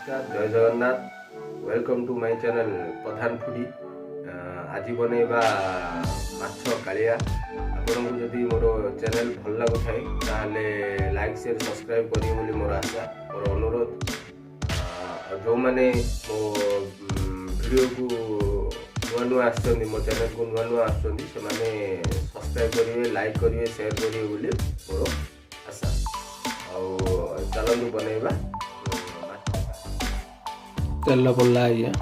नमस्कार जय Jagannath welcome to my channel Pradhan foodie आज बनैबा माछ कालिया आपन को जदि मोर चैनल भल लागु थाए ताले लाइक शेयर सब्सक्राइब करियो बोली मोर आशा मोर अनुरोध जो माने मो वीडियो को नुआ नुआ आछन मो चैनल को नुआ नुआ आछन से माने सब्सक्राइब करिवे लाइक करिवे शेयर करिवे बोली मोर आशा और चलनु बनैबा तेल पड़ला आज्ञा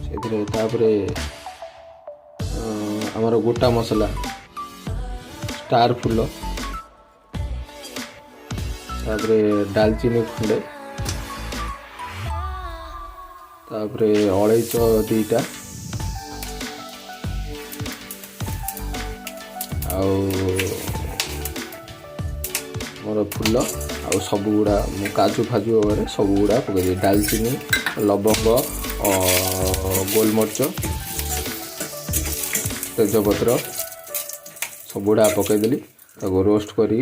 से आमर गोटा मसला स्टार फुल तापरे डालचीनी खंडे तापरे अलैच दीटा मोर फुल आउ सब गुड़ा काजू फाजू वगैरह सब गुड़ा पकई डालचीनी लवंग गोलमरीच तेजपत्र सब गुड़ा पकईदेली रोस्ट कर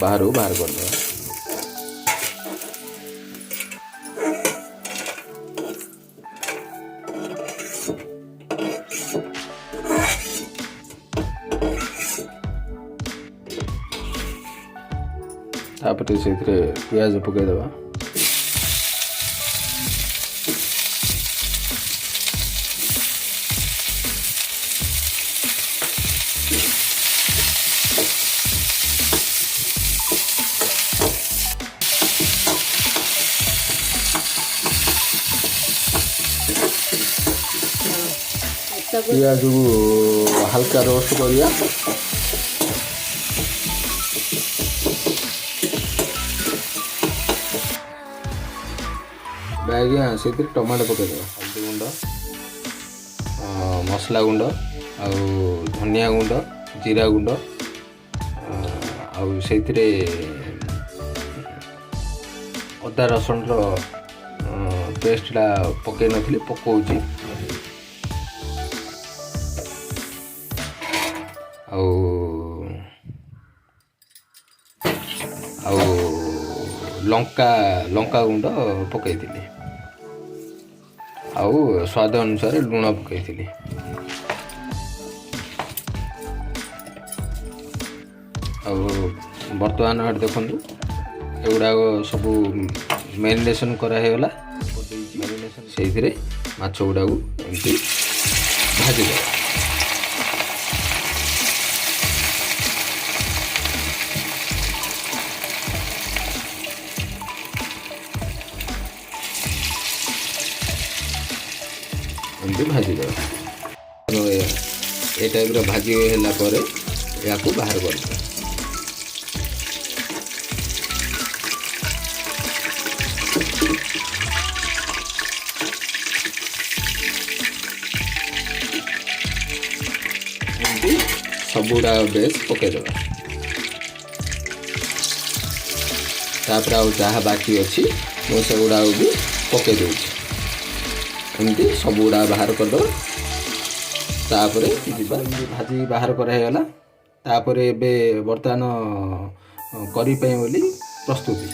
बाहर करदे तापर से पियाज पकईदबा पियाज को हल्का रोस्ट करिया आज्ञा से टमाटो पकईदेव हल्दी गुंड मसला गुंड धनिया गुंड जीरा गुंड से अदा रसुण पेस्टा पकई नी पकाऊँ लंका लंका गुंड पकई स्वाद अनुसार लुण पकई बर्तमान देखु एगुड़ा सब मैरिनेशन करागला से माछ गुड़ा एमती भाजी एमती भाजी ए टाइप भाजी होगा या बाहर कर सब गुड़ा बेस पकईदे तापर जहाँ बाकी अच्छी मुझे गुड़ा भी पकई दूसरी एमती सब गुड़ा बाहर करदे तापर भाजी बाहर करागला तापर एबे बर्तमान करी बोली प्रस्तुति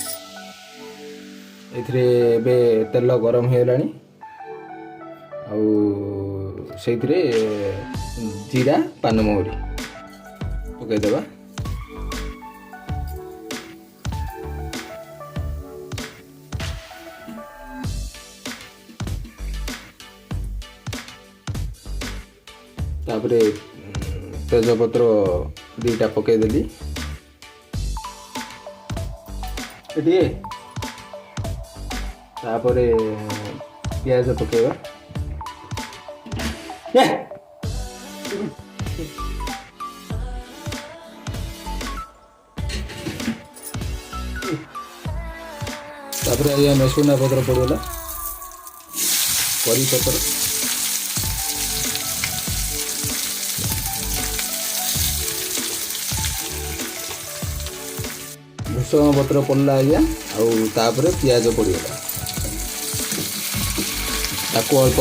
एबे तेल गरम होगलानी से जीरा पानमहुरी पकईदेवा तापरे तेजपत्र दीटा पकईदेली तापरे पियाज पकईवा तापर आज्ञा मेसुना पत्र पड़गला करी पत्र भूसंग पत्र पड़ला आज्ञा आउे पियाज पड़गला ताको अल्प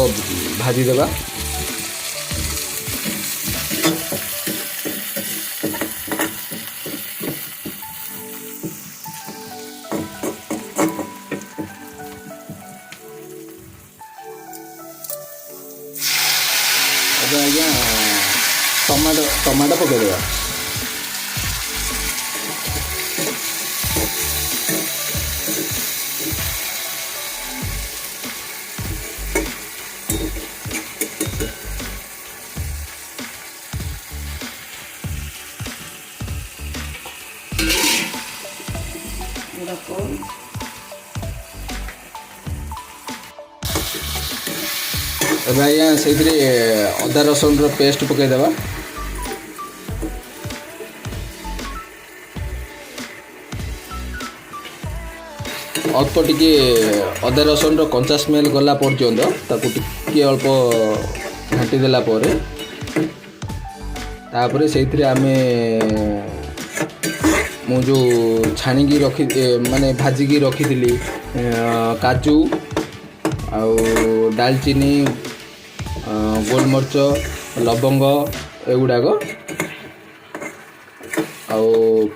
भाजी देवा ଟମାଟୋ ପକାଇଦେବା। ଏବେ ଆଜ୍ଞା ସେଇଥିରେ ଅଦା ରସୁଣର ପେଷ୍ଟ ପକାଇଦେବା। ଅଳ୍ପ ଟିକେ ଅଦା ରସୁଣର କଞ୍ଚା ସ୍ମେଲ୍ ଗଲା ପର୍ଯ୍ୟନ୍ତ ତାକୁ ଟିକେ ଅଳ୍ପ ଘାଣ୍ଟି ଦେଲା ପରେ ତାପରେ ସେଇଥିରେ ଆମେ ମୁଁ ଯେଉଁ ଛାଣିକି ମାନେ ଭାଜିକି ରଖିଥିଲି କାଜୁ ଆଉ ଡାଲଚିନି, ଗୋଲମରିଚ, ଲବଙ୍ଗ ଏଗୁଡ଼ାକ ଆଉ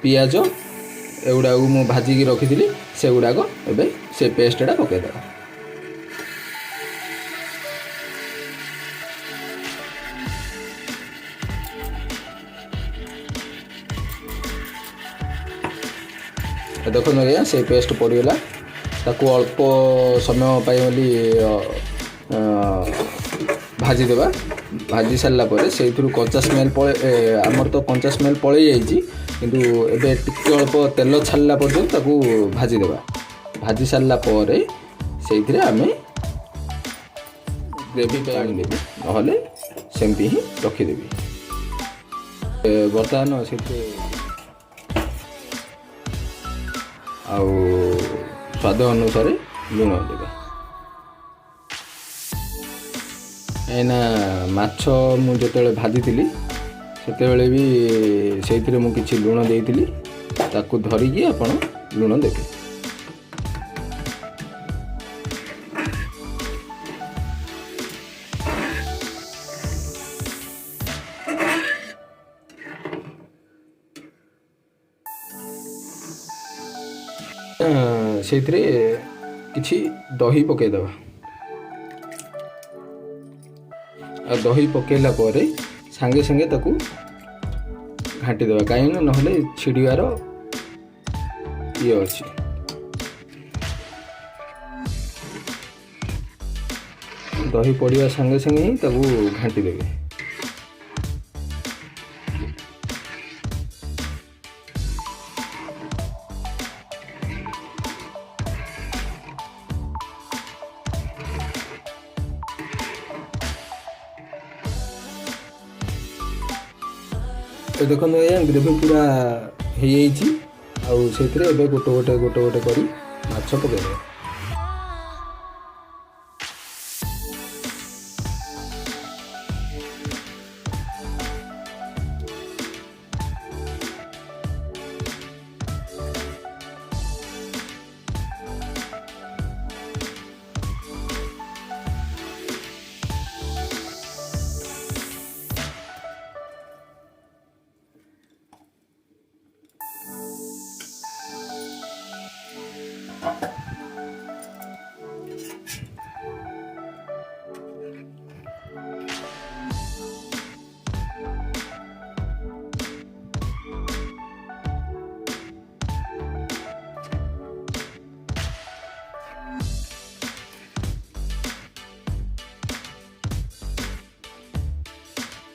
ପିଆଜ ଏଗୁଡ଼ାକୁ ମୁଁ ଭାଜିକି ରଖିଥିଲି, ସେଗୁଡ଼ାକ ଏବେ ସେ ପେଷ୍ଟଟା ପକାଇଦେବା। ଦେଖନ୍ତୁ ଆଜ୍ଞା ସେ ପେଷ୍ଟ ପଡ଼ିଗଲା। ତାକୁ ଅଳ୍ପ ସମୟ ପାଇଁ ବୋଲି ଭାଜିଦେବା। ଭାଜି ସାରିଲା ପରେ ସେଇଥିରୁ କଞ୍ଚା ସ୍ମେଲ୍ ଆମର ତ କଞ୍ଚା ସ୍ମେଲ୍ ପଳେଇ ଯାଇଛି, କିନ୍ତୁ ଏବେ ଟିକେ ଅଳ୍ପ ତେଲ ଛାଡ଼ିଲା ପର୍ଯ୍ୟନ୍ତ ତାକୁ ଭାଜିଦେବା। ଭାଜି ସାରିଲା ପରେ ସେଇଥିରେ ଆମେ ଗ୍ରେଭି ପାଣି ଦେବି, ନହେଲେ ସେମିତି ହିଁ ରଖିଦେବି। ବର୍ତ୍ତମାନ ସେଥିରେ ଆଉ ସ୍ୱାଦ ଅନୁସାରେ ଲୁଣ ଦେବା। କାହିଁକିନା ମାଛ ମୁଁ ଯେତେବେଳେ ଭାଜିଥିଲି ସେତେବେଳେ ବି ସେଇଥିରେ ମୁଁ କିଛି ଲୁଣ ଦେଇଥିଲି, ତାକୁ ଧରିକି ଆପଣ ଲୁଣ ଦେବେ। ସେଇଥିରେ କିଛି ଦହି ପକାଇଦେବା। ଆଉ ଦହି ପକାଇଲା ପରେ ସାଙ୍ଗେ ସାଙ୍ଗେ ତାକୁ ଘାଣ୍ଟି ଦେବା, କାହିଁକିନା ନହେଲେ ଛିଡ଼ିବାର ଇଏ ଅଛି। ଦହି ପଡ଼ିବା ସାଙ୍ଗେ ସାଙ୍ଗେ ହିଁ ତାକୁ ଘାଣ୍ଟି ଦେବେ। ଦେଖନ୍ତୁ ଆଜ୍ଞା ଗ୍ରେଭି ପୁରା ହେଇଯାଇଛି। ଆଉ ସେଥିରେ ଏବେ ଗୋଟେ ଗୋଟେ କରି ମାଛ ପକାଇଦେବା।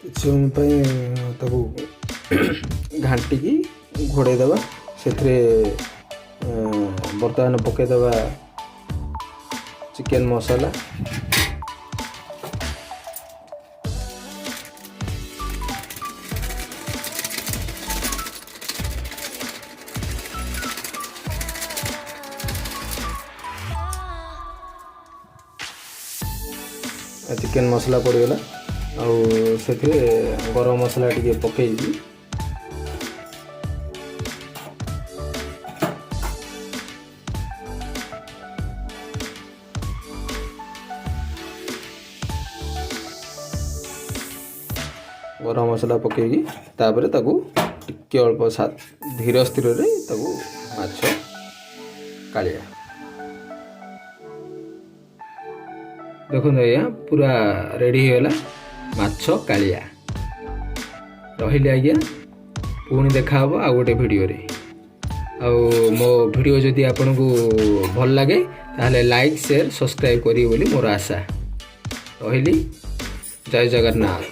କିଛି ସମୟ ପାଇଁ ତାକୁ ଘାଣ୍ଟିକି ଘୋଡ଼େଇ ଦେବା। ସେଥିରେ ବର୍ତ୍ତମାନ ପକାଇଦେବା ଚିକେନ୍ ମସଲା, ଚିକେନ୍ ମସଲା ପଡ଼ିଗଲା। ଆଉ ସେଥିରେ ଗରମ ମସଲା ଟିକେ ପକାଇକି ତାପରେ ତାକୁ ଟିକେ ଅଳ୍ପ ଧୀର ସ୍ଥିରରେ ତାକୁ ମାଛ କାଢ଼ିବା। ଦେଖନ୍ତୁ ଆଜ୍ଞା ପୁରା ରେଡ଼ି ହେଇଗଲା ମାଛ କାଳିଆ। ରହିଲି ଆଜ୍ଞା, ପୁଣି ଦେଖା ହେବ ଆଉ ଗୋଟେ ଭିଡ଼ିଓରେ। ଆଉ ମୋ ଭିଡ଼ିଓ ଯଦି ଆପଣଙ୍କୁ ଭଲ ଲାଗେ ତାହେଲେ ଲାଇକ୍ ସେୟାର ସବସ୍କ୍ରାଇବ୍ କରିବେ ବୋଲି ମୋର ଆଶା। ରହିଲି, ଜୟ ଜଗନ୍ନାଥ।